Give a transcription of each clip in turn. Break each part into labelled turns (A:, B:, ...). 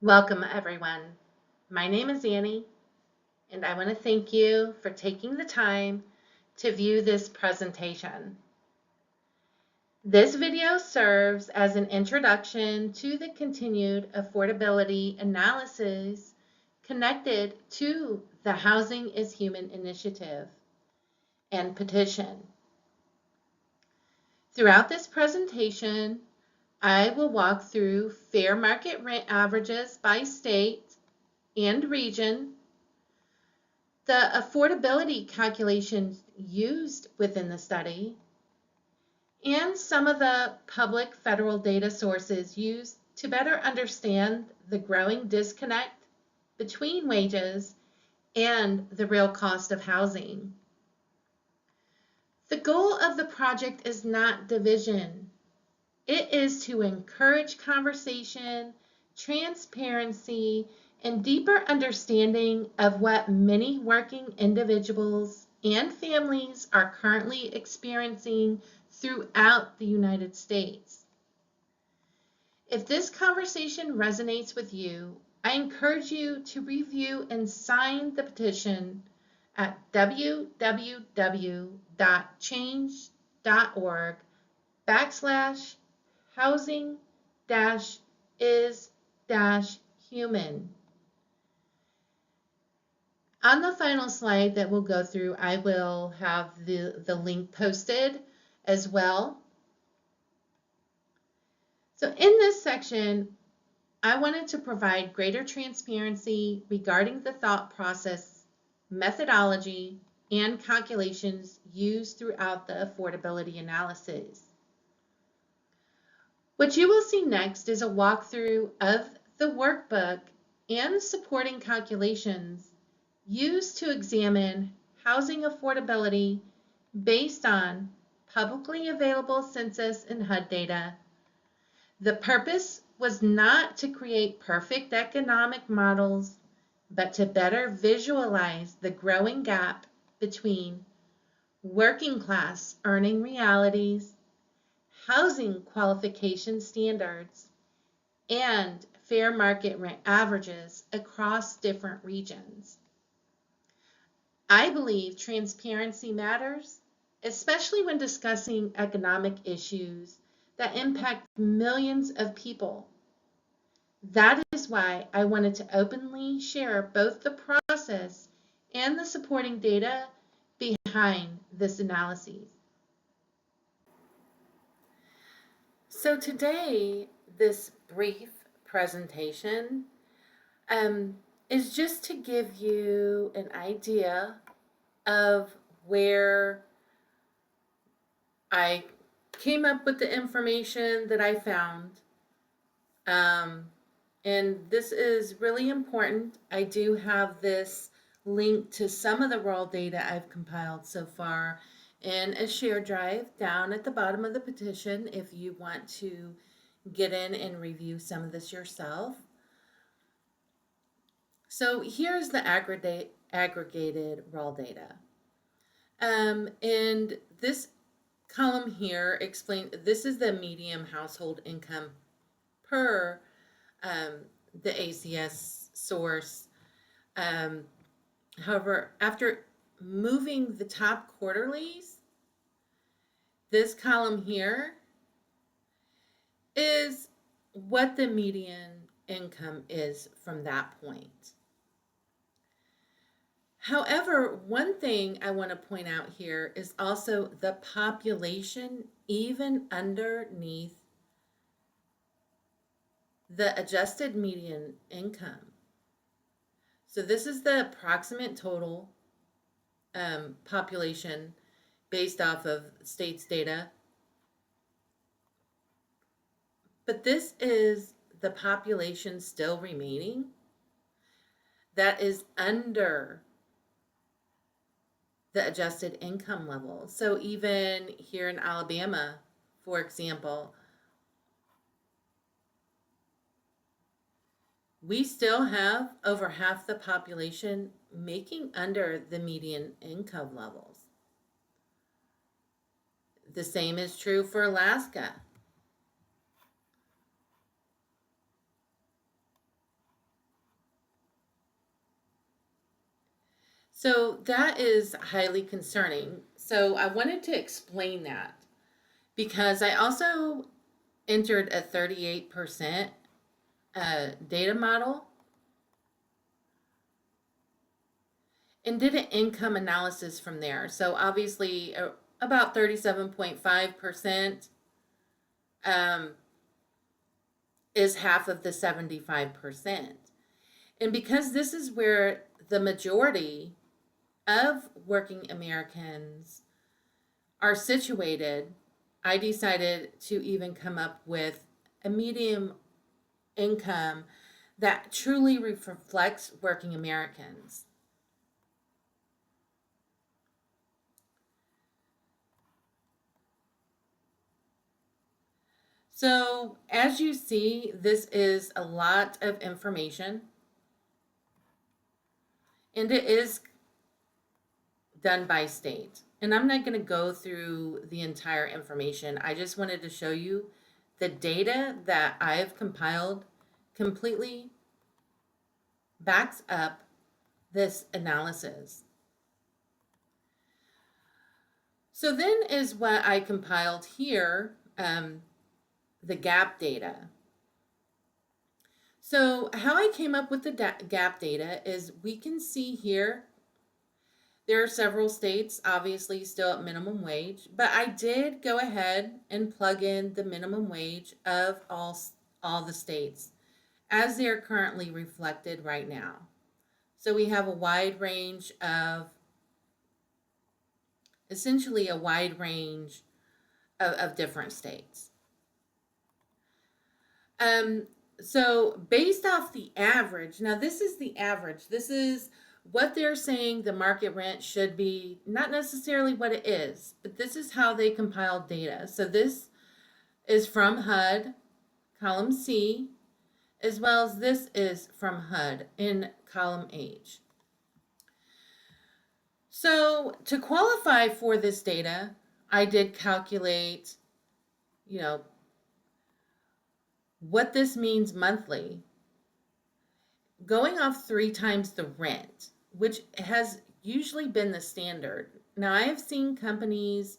A: Welcome, everyone. My name is Annie, and I want to thank you for taking the time to view this presentation. This video serves as an introduction to the continued affordability analysis connected to the Housing is Human initiative and petition. Throughout this presentation, I will walk through fair market rent averages by state and region, the affordability calculations used within the study, and some of the public federal data sources used to better understand the growing disconnect between wages and the real cost of housing. The goal of the project is not division. It is to encourage conversation, transparency, and deeper understanding of what many working individuals and families are currently experiencing throughout the United States. If this conversation resonates with you, I encourage you to review and sign the petition at www.change.org/housing-is-human. On the final slide that we'll go through, I will have the link posted as well. So in this section, I wanted to provide greater transparency regarding the thought process, methodology, and calculations used throughout the affordability analysis. What you will see next is a walkthrough of the workbook and supporting calculations used to examine housing affordability based on publicly available Census and HUD data. The purpose was not to create perfect economic models, but to better visualize the growing gap between working class earning realities, housing qualification standards, and fair market rent averages across different regions. I believe transparency matters, especially when discussing economic issues that impact millions of people. That is why I wanted to openly share both the process and the supporting data behind this analysis. So today, this brief presentation is just to give you an idea of where I came up with the information that I found. And this is really important. I do have this link to some of the raw data I've compiled so far in a share drive down at the bottom of the petition if you want to get in and review some of this yourself. So here's the aggregated raw data. And this column here this is the median household income per the ACS source. However, after moving the top quarterlies, this column here is what the median income is from that point. However, one thing I want to point out here is also the population even underneath the adjusted median income. So this is the approximate total population based off of states data. But this is the population still remaining that is under the adjusted income level. So even here in Alabama, for example, we still have over half the population making under the median income levels. The same is true for Alaska. So that is highly concerning. So I wanted to explain that because I also entered a 38% data model and did an income analysis from there. So obviously, about 37.5% is half of the 75%. And because this is where the majority of working Americans are situated, I decided to even come up with a medium income that truly reflects working Americans. So, as you see, this is a lot of information, and it is done by state. And I'm not going to go through the entire information. I just wanted to show you the data that I've compiled completely backs up this analysis. So then is what I compiled here, the gap data. So how I came up with the gap data is we can see here there are several states obviously still at minimum wage, but I did go ahead and plug in the minimum wage of all the states as they are currently reflected right now. So we have a wide range of, essentially a wide range of different states. So based off the average, now this is the average. This is what they're saying the market rent should be, not necessarily what it is, but this is how they compiled data. So this is from HUD, column C, as well as this is from HUD in column H. So to qualify for this data, I did calculate, what this means monthly, going off 3 times the rent, which has usually been the standard. Now, I have seen companies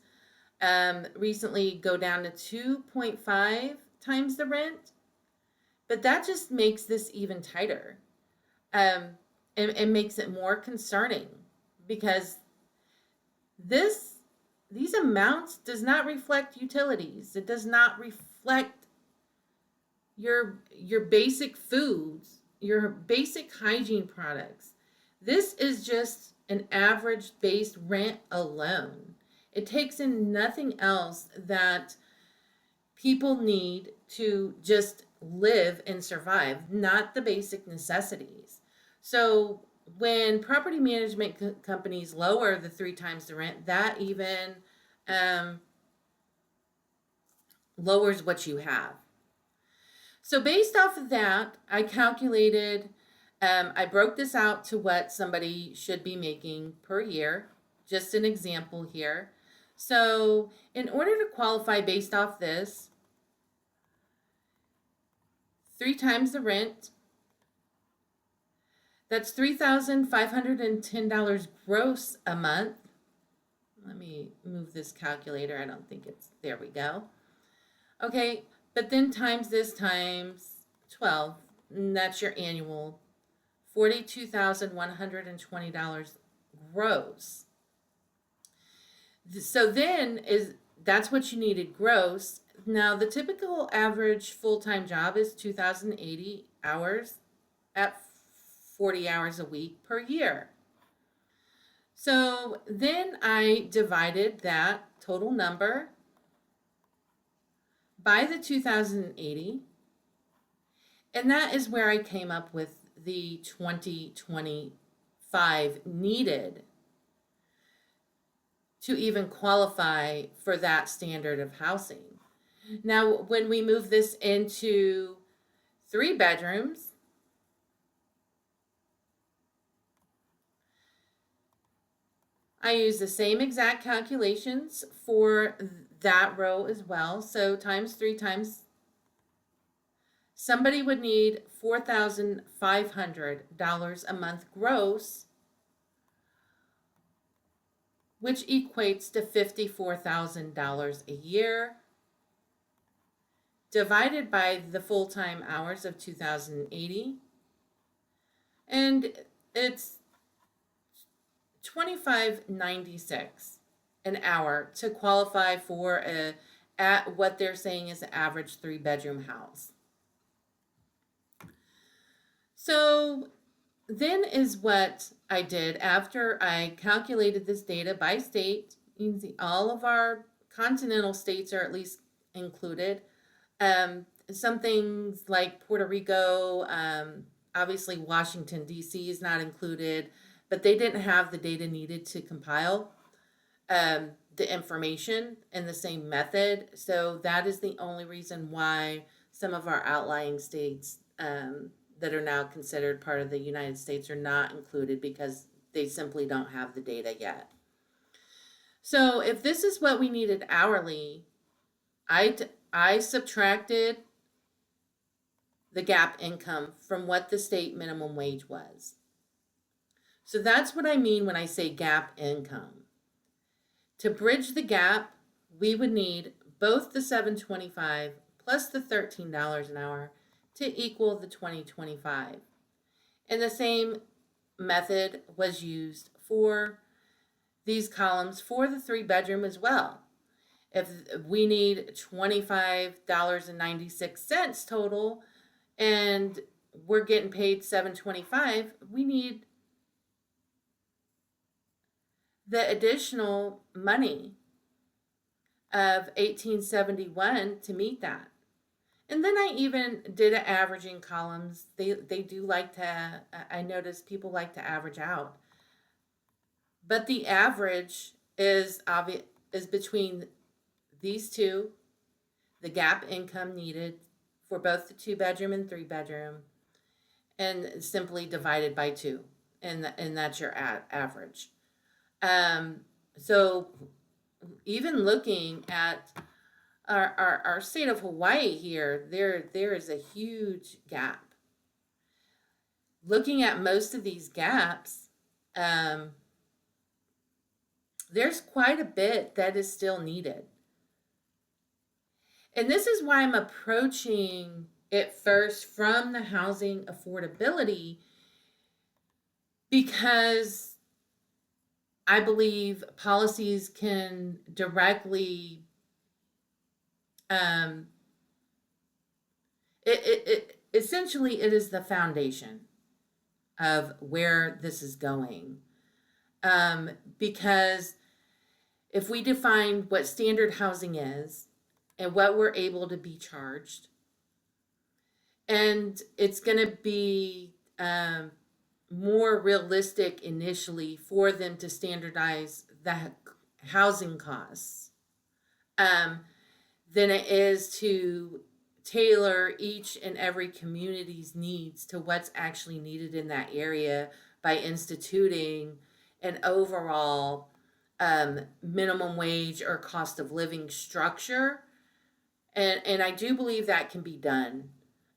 A: recently go down to 2.5 times the rent, but that just makes this even tighter. It makes it more concerning because these amounts does not reflect utilities. It does not reflect your basic foods, your basic hygiene products. This is just an average based rent alone. It takes in nothing else that people need to just live and survive, not the basic necessities. So when property management companies lower the 3 times the rent, that even lowers what you have. So based off of that, I calculated, I broke this out to what somebody should be making per year, just an example here. So in order to qualify based off this, 3 times the rent, that's $3,510 gross a month. Let me move this calculator. I don't think it's, there we go. Okay, but then times this times 12, and that's your annual, $42,120 gross. So then that's what you needed gross. Now the typical average full-time job is 2,080 hours at 40 hours a week per year. So then I divided that total number by the 2,080, and that is where I came up with the 2025 needed to even qualify for that standard of housing. Now, when we move this into 3 bedrooms, I use the same exact calculations for that row as well. So times 3 times, somebody would need $4,500 a month gross which equates to $54,000 a year, divided by the full-time hours of 2,080, and it's $25.96 an hour to qualify for at what they're saying is an average 3-bedroom house. So then is what I did after I calculated this data by state. You can see all of our continental states are at least included. Some things like Puerto Rico, obviously Washington, D.C. is not included, but they didn't have the data needed to compile the information in the same method. So that is the only reason why some of our outlying states that are now considered part of the United States are not included, because they simply don't have the data yet. So if this is what we needed hourly, I subtracted the gap income from what the state minimum wage was. So that's what I mean when I say gap income. To bridge the gap, we would need both the $7.25 plus the $13 an hour to equal the $20.25. And the same method was used for these columns for the 3-bedroom as well. If we need $25.96 total and we're getting paid $7.25, we need the additional money of $18.71 to meet that. And then I even did an averaging columns. They do like to, I notice people like to average out. But the average is between these two, the gap income needed for both the 2-bedroom and 3-bedroom, and simply divided by 2, and that's your average. So even looking at our state of Hawaii here, there is a huge gap. Looking at most of these gaps, there's quite a bit that is still needed. And this is why I'm approaching it first from the housing affordability, because I believe policies can directly essentially it is the foundation of where this is going, because if we define what standard housing is and what we're able to be charged, and it's going to be more realistic initially for them to standardize the housing costs than it is to tailor each and every community's needs to what's actually needed in that area by instituting an overall minimum wage or cost of living structure. And I do believe that can be done.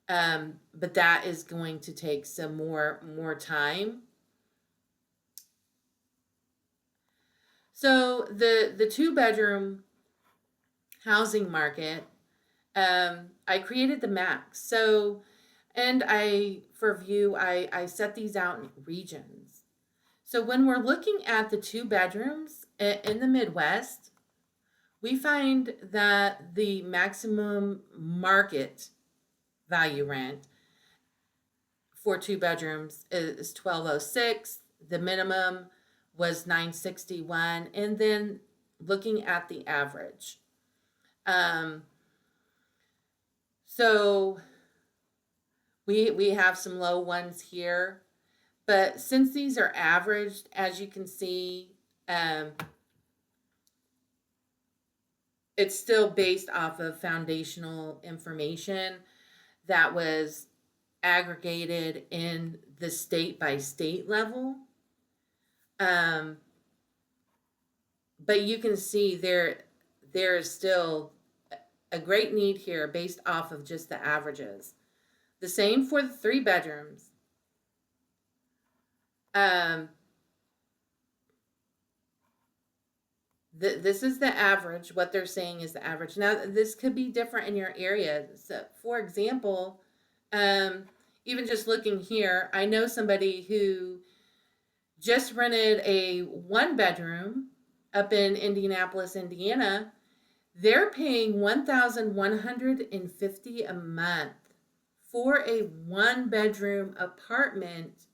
A: But that is going to take some more time. So the 2-bedroom housing market, I created the max. So, and for view, I set these out in regions. So when we're looking at the 2 bedrooms in the Midwest, we find that the maximum market value rent for 2 bedrooms is $1,206. The minimum was $961, and then looking at the average. So we have some low ones here, but since these are averaged, as you can see, it's still based off of foundational information that was aggregated in the state by state level. But you can see there is still a great need here based off of just the averages. The same for the 3 bedrooms. This is the average. What they're saying is the average. Now, this could be different in your area. So, for example, um, even just looking here, I know somebody who just rented a 1 bedroom up in Indianapolis, Indiana. They're paying $1,150 a month for a 1 bedroom apartment,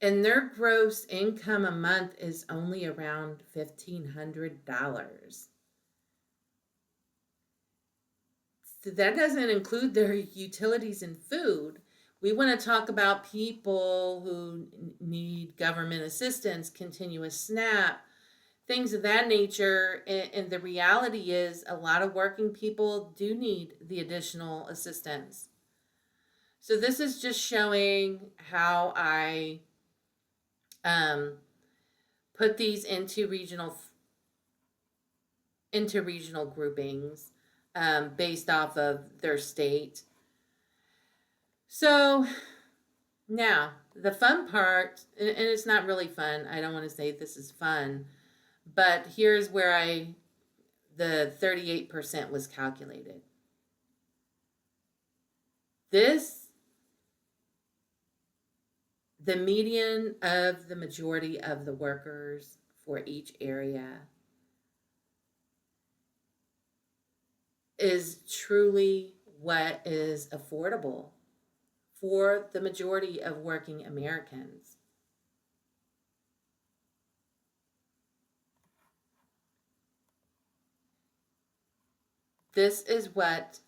A: and their gross income a month is only around $1,500. So that doesn't include their utilities and food. We want to talk about people who need government assistance, continuous SNAP, things of that nature. And the reality is, a lot of working people do need the additional assistance. So this is just showing how I put these into regional groupings based off of their state. So now the fun part, and it's not really fun. I don't want to say this is fun, but here's where the 38% was calculated. The median of the majority of the workers for each area is truly what is affordable for the majority of working Americans. This is what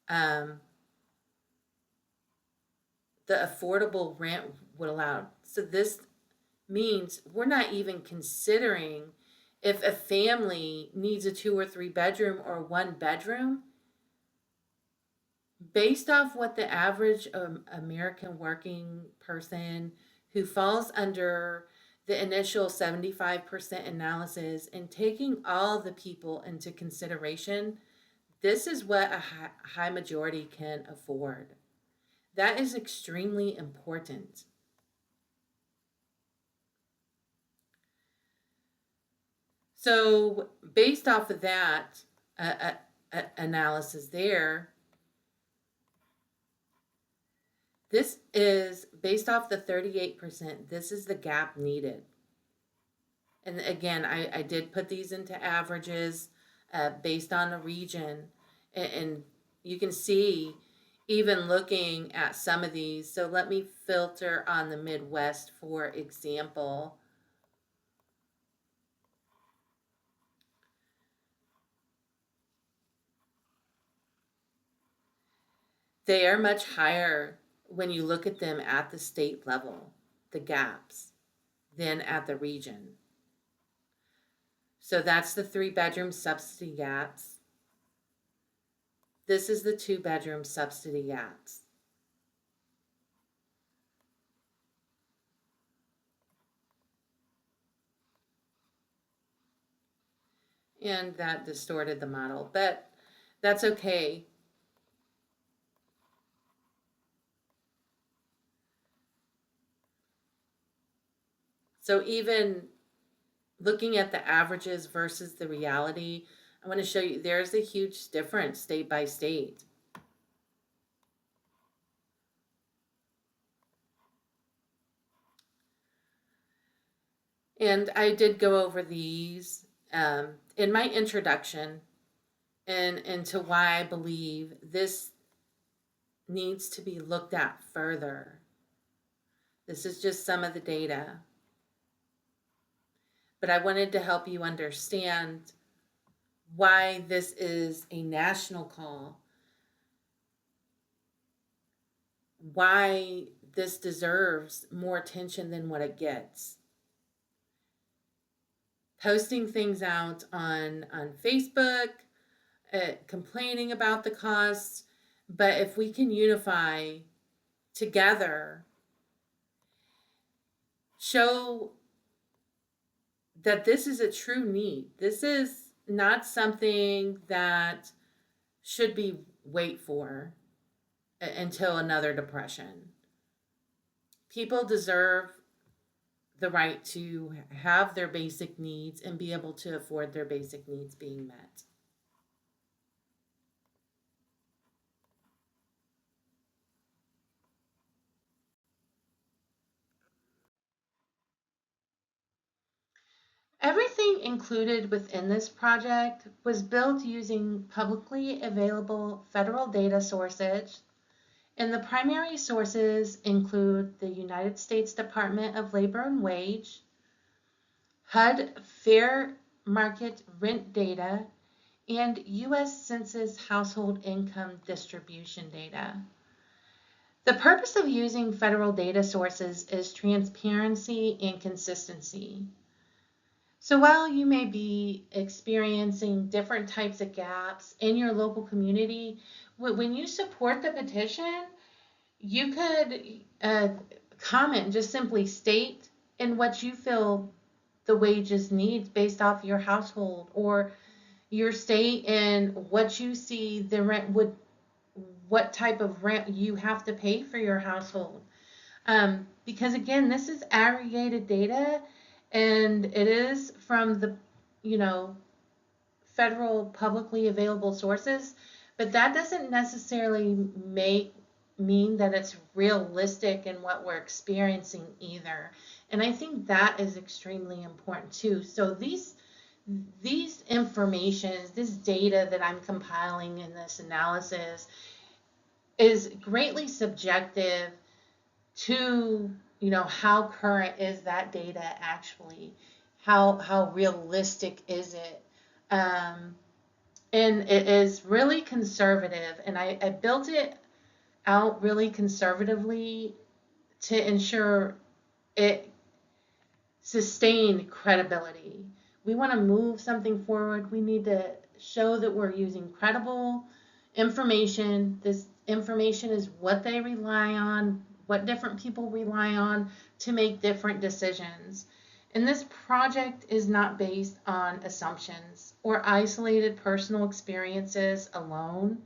A: the affordable rent would allow. So this means we're not even considering if a family needs a 2 or 3 bedroom or 1 bedroom. Based off what the average American working person who falls under the initial 75% analysis and taking all the people into consideration, this is what a high majority can afford. That is extremely important. So based off of that analysis there, this is based off the 38%. This is the gap needed. And again, I did put these into averages based on the region. And you can see, even looking at some of these. So let me filter on the Midwest, for example. They are much higher when you look at them at the state level, the gaps, than at the region. So that's the 3-bedroom subsidy gaps. This is the 2-bedroom subsidy gaps. And that distorted the model, but that's okay. So even looking at the averages versus the reality, I want to show you there's a huge difference state by state. And I did go over these in my introduction and into why I believe this needs to be looked at further. This is just some of the data. But I wanted to help you understand why this is a national call, why this deserves more attention than what it gets. Posting things out on Facebook, complaining about the costs, but if we can unify together, show that this is a true need. This is not something that should be wait for until another depression. People deserve the right to have their basic needs and be able to afford their basic needs being met. Everything included within this project was built using publicly available federal data sources, and the primary sources include the United States Department of Labor and Wage, HUD fair market rent data, and U.S. Census household income distribution data. The purpose of using federal data sources is transparency and consistency. So while you may be experiencing different types of gaps in your local community, when you support the petition, you could comment, just simply state in what you feel the wages needs based off your household or your state and what you see the rent would, what type of rent you have to pay for your household. Because again, this is aggregated data and it is from the, you know, federal publicly available sources, but that doesn't necessarily mean that it's realistic in what we're experiencing either. And I think that is extremely important too. So these informations, this data that I'm compiling in this analysis is greatly subjective to, you know, how current is that data actually, how realistic is it, and it is really conservative, and I built it out really conservatively to ensure it sustained credibility. We want to move something forward. We need to show that we're using credible information. This information is what they rely on, what different people rely on to make different decisions. And this project is not based on assumptions or isolated personal experiences alone.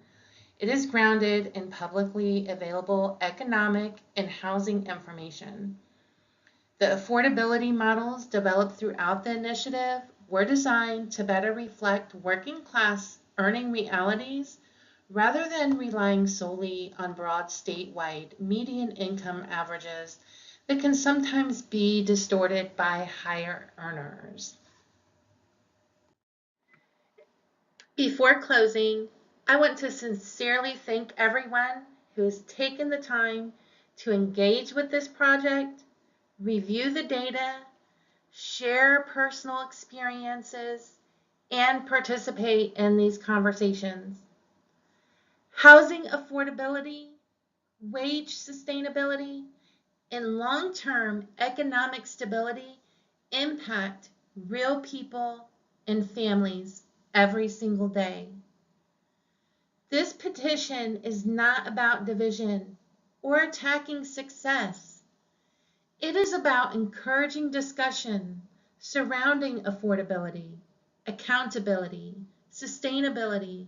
A: It is grounded in publicly available economic and housing information. The affordability models developed throughout the initiative were designed to better reflect working class earning realities rather than relying solely on broad statewide median income averages that can sometimes be distorted by higher earners. Before closing, I want to sincerely thank everyone who has taken the time to engage with this project, review the data, share personal experiences, and participate in these conversations. Housing affordability, wage sustainability, and long-term economic stability impact real people and families every single day. This petition is not about division or attacking success. It is about encouraging discussion surrounding affordability, accountability, sustainability,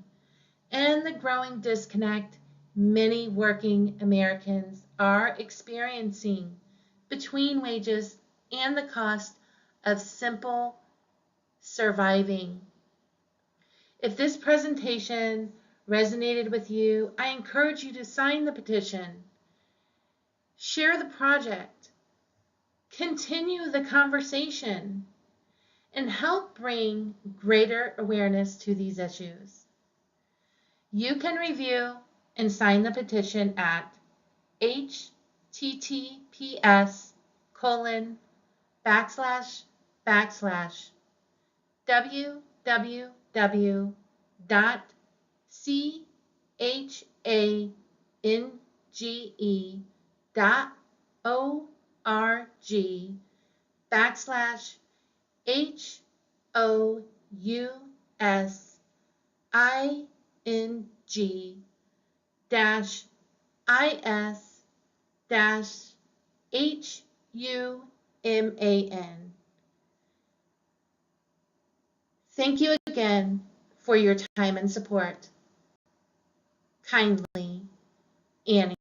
A: and the growing disconnect many working Americans are experiencing between wages and the cost of simple surviving. If this presentation resonated with you, I encourage you to sign the petition, share the project, continue the conversation, and help bring greater awareness to these issues. You can review and sign the petition at https://www.change.org/is-HUMAN. Thank you again for your time and support. Kindly, Annie.